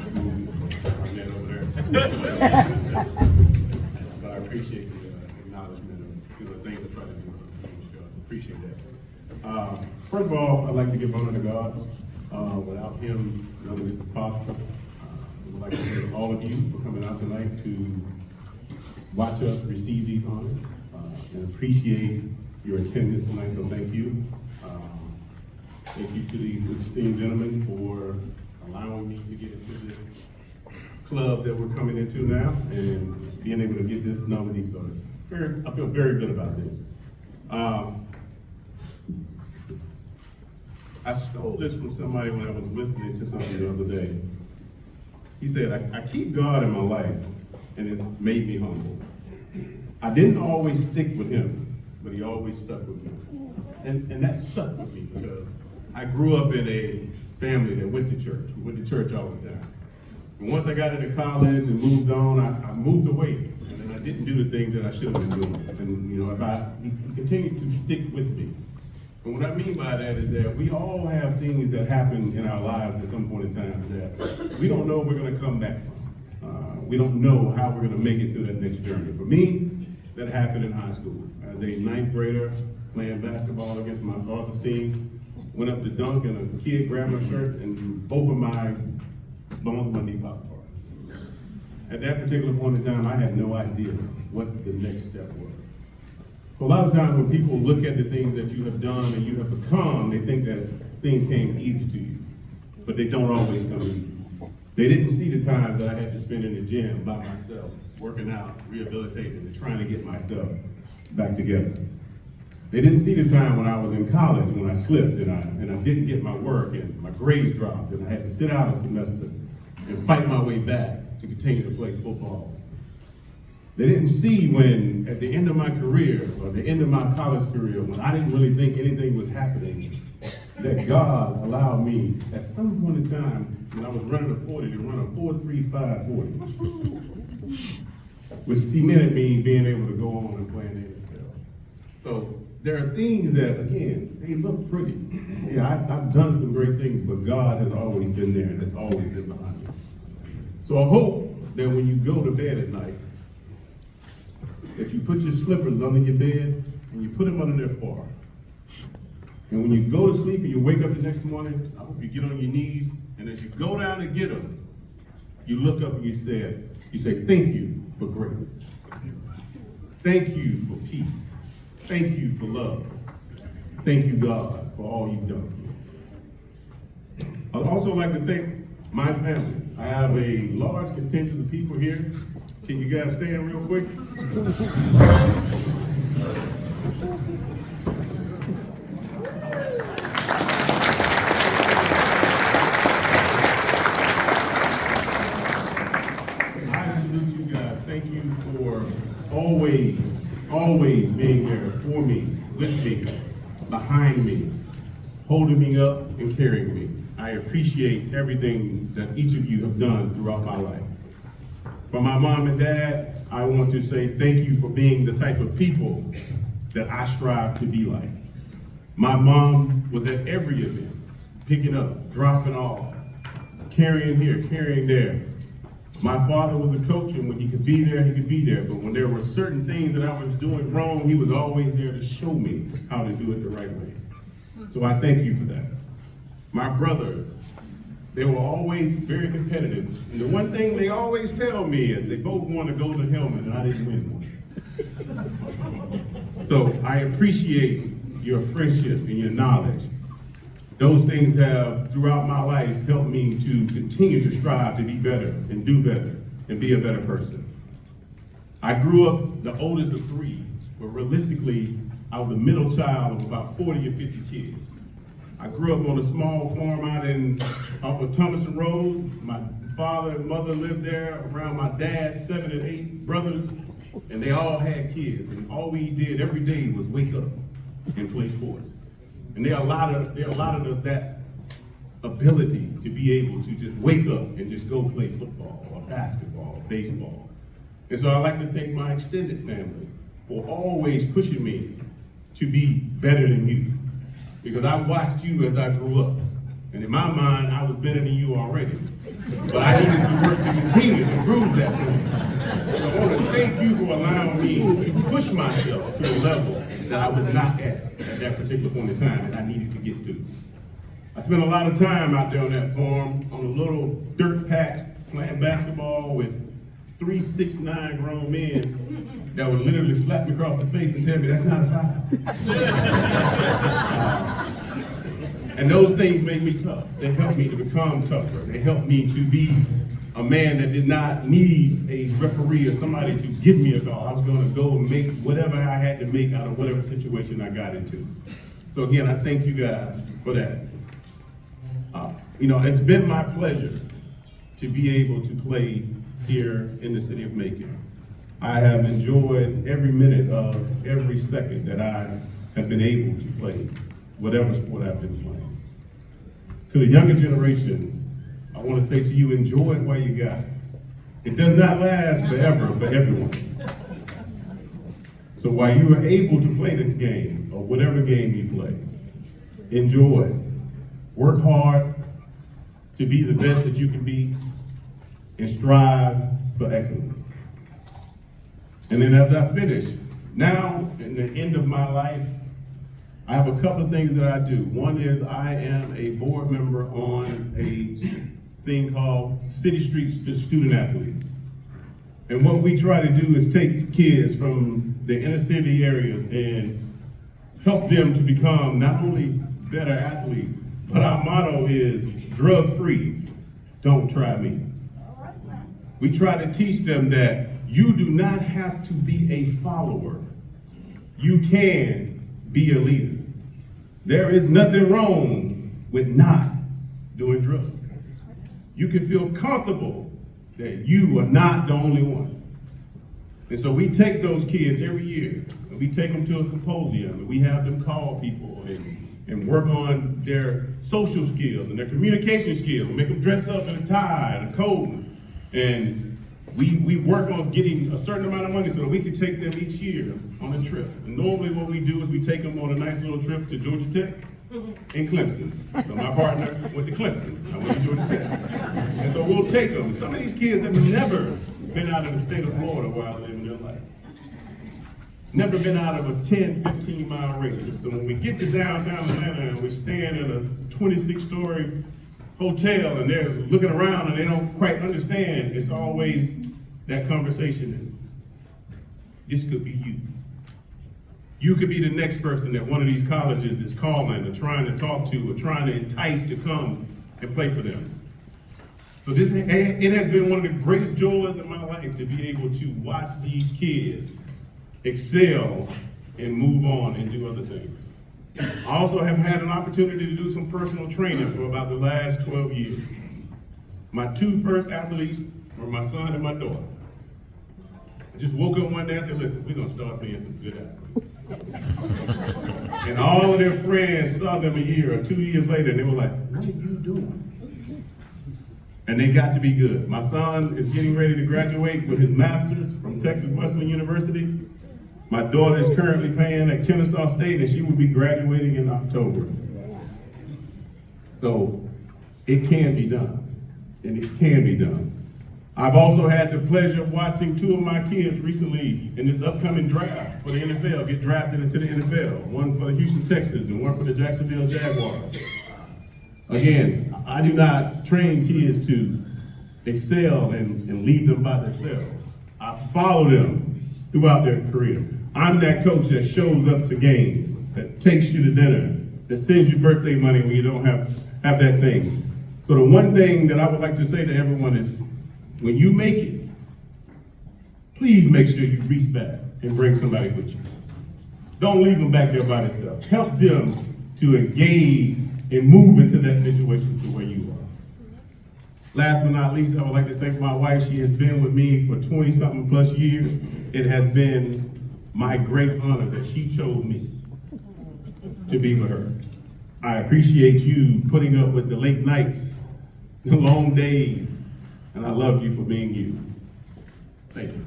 Run that over there. But I appreciate the acknowledgement of the things I try to do. Appreciate that. First of all, I'd like to give honor to God. Without him, none of this is possible. I would like to thank all of you for coming out tonight to watch us receive these honors and appreciate your attendance tonight, so thank you. Thank you to these esteemed gentlemen for allowing me to get into this club that we're coming into now and being able to get this nominee. So I feel very good about this. I stole this from somebody when I was listening to something the other day. He said, I keep God in my life, and it's made me humble. I didn't always stick with him, but he always stuck with me. And that stuck with me because I grew up in a family that went to church. We went to church all the time. And once I got into college and moved on, I moved away. And then I didn't do the things that I should have been doing. And he continued to stick with me. And what I mean by that is that we all have things that happen in our lives at some point in time that we don't know if we're going to come back from. We don't know how we're going to make it through that next journey. For me, that happened in high school. As a ninth grader, playing basketball against my father's team, went up to dunk and a kid grabbed my shirt and both of my bones of my knee popped apart. At that particular point in time, I had no idea what the next step was. So a lot of times when people look at the things that you have done and you have become, they think that things came easy to you, but they don't always come easy. They didn't see the time that I had to spend in the gym by myself, working out, rehabilitating, and trying to get myself back together. They didn't see the time when I was in college when I slipped and I didn't get my work and my grades dropped and I had to sit out a semester and fight my way back to continue to play football. They didn't see when, at the end of my career, or the end of my college career, when I didn't really think anything was happening, that God allowed me, at some point in time, when I was running a 40, to run a 4.35 40, which cemented me being able to go on and play in the NFL. So there are things that, again, they look pretty. Yeah, I've done some great things, but God has always been there and has always been behind me. So I hope that when you go to bed at night, that you put your slippers under your bed and you put them under there far. And when you go to sleep and you wake up the next morning, I hope you get on your knees, and as you go down to get them, you look up and you say, thank you for grace. Thank you for peace. Thank you for love. Thank you, God, for all you've done for me. I'd also like to thank my family. I have a large contingent of people here. Can you guys stand real quick? I salute you guys. Thank you for always being there for me, with me, behind me, holding me up and carrying me. I appreciate everything that each of you have done throughout my life. For my mom and dad, I want to say thank you for being the type of people that I strive to be like. My mom was at every event, picking up, dropping off, carrying here, carrying there. My father was a coach, and when he could be there, he could be there. But when there were certain things that I was doing wrong, he was always there to show me how to do it the right way. So I thank you for that. My brothers, they were always very competitive. And the one thing they always tell me is they both won a golden helmet and I didn't win one. So I appreciate your friendship and your knowledge. Those things have, throughout my life, helped me to continue to strive to be better and do better and be a better person. I grew up the oldest of three, but realistically, I was the middle child of about 40 or 50 kids. I grew up on a small farm off of Thomason Road. My father and mother lived there around my dad's 7 and 8 brothers, and they all had kids. And all we did every day was wake up and play sports. And they allowed us that ability to be able to just wake up and just go play football or basketball or baseball. And so I'd like to thank my extended family for always pushing me to be better than you. Because I watched you as I grew up. And in my mind, I was better than you already. But I needed to work to continue to prove that point. So I want to thank you for allowing me to push myself to a level that I was not at that particular point in time that I needed to get to. I spent a lot of time out there on that farm on a little dirt patch playing basketball with 3 6'9" grown men that would literally slap me across the face and tell me that's not a foul. And those things made me tough. They helped me to become tougher. They helped me to be a man that did not need a referee or somebody to give me a call. I was going to go and make whatever I had to make out of whatever situation I got into. So again, I thank you guys for that. It's been my pleasure to be able to play here in the city of Macon. I have enjoyed every minute of every second that I have been able to play whatever sport I've been playing. To the younger generations, I want to say to you, enjoy it while you got it. It does not last forever for everyone. So while you are able to play this game, or whatever game you play, enjoy it. Work hard to be the best that you can be, and strive for excellence. And then as I finish, now in the end of my life, I have a couple of things that I do. One is I am a board member on a thing called City Streets to Student Athletes. And what we try to do is take kids from the inner city areas and help them to become not only better athletes, but our motto is drug-free, don't try me. We try to teach them that you do not have to be a follower. You can be a leader. There is nothing wrong with not doing drugs. You can feel comfortable that you are not the only one. And so we take those kids every year, and we take them to a symposium, and we have them call people and work on their social skills and their communication skills, make them dress up in a tie and a coat. And we work on getting a certain amount of money so that we can take them each year on a trip. And normally what we do is we take them on a nice little trip to Georgia Tech and Clemson. So my partner went to Clemson, I went to Georgia Tech. And so we'll take them. Some of these kids have never been out of the state of Florida while living their life. Never been out of a 10, 15 mile radius. So when we get to downtown Atlanta and we stand in a 26-story hotel and they're looking around and they don't quite understand, it's always that conversation is, this could be you. You could be the next person that one of these colleges is calling or trying to talk to or trying to entice to come and play for them. So it has been one of the greatest joys in my life to be able to watch these kids excel and move on and do other things. I also have had an opportunity to do some personal training for about the last 12 years. My 2 first athletes were my son and my daughter. I just woke up one day and said, listen, we're gonna start being some good athletes. And all of their friends saw them a year or 2 years later and they were like, what are you doing? And they got to be good. My son is getting ready to graduate with his master's from Texas Wesleyan University. My daughter is currently playing at Kennesaw State and she will be graduating in October. So it can be done, and it can be done. I've also had the pleasure of watching 2 of my kids recently in this upcoming draft for the NFL get drafted into the NFL, one for the Houston Texans and one for the Jacksonville Jaguars. Again, I do not train kids to excel and leave them by themselves. I follow them throughout their career. I'm that coach that shows up to games, that takes you to dinner, that sends you birthday money when you don't have that thing. So the one thing that I would like to say to everyone is, when you make it, please make sure you reach back and bring somebody with you. Don't leave them back there by themselves. Help them to engage and move into that situation to where you are. Last but not least, I would like to thank my wife. She has been with me for 20-something plus years. It has been my great honor that she chose me to be with her. I appreciate you putting up with the late nights, the long days, and I love you for being you. Thank you.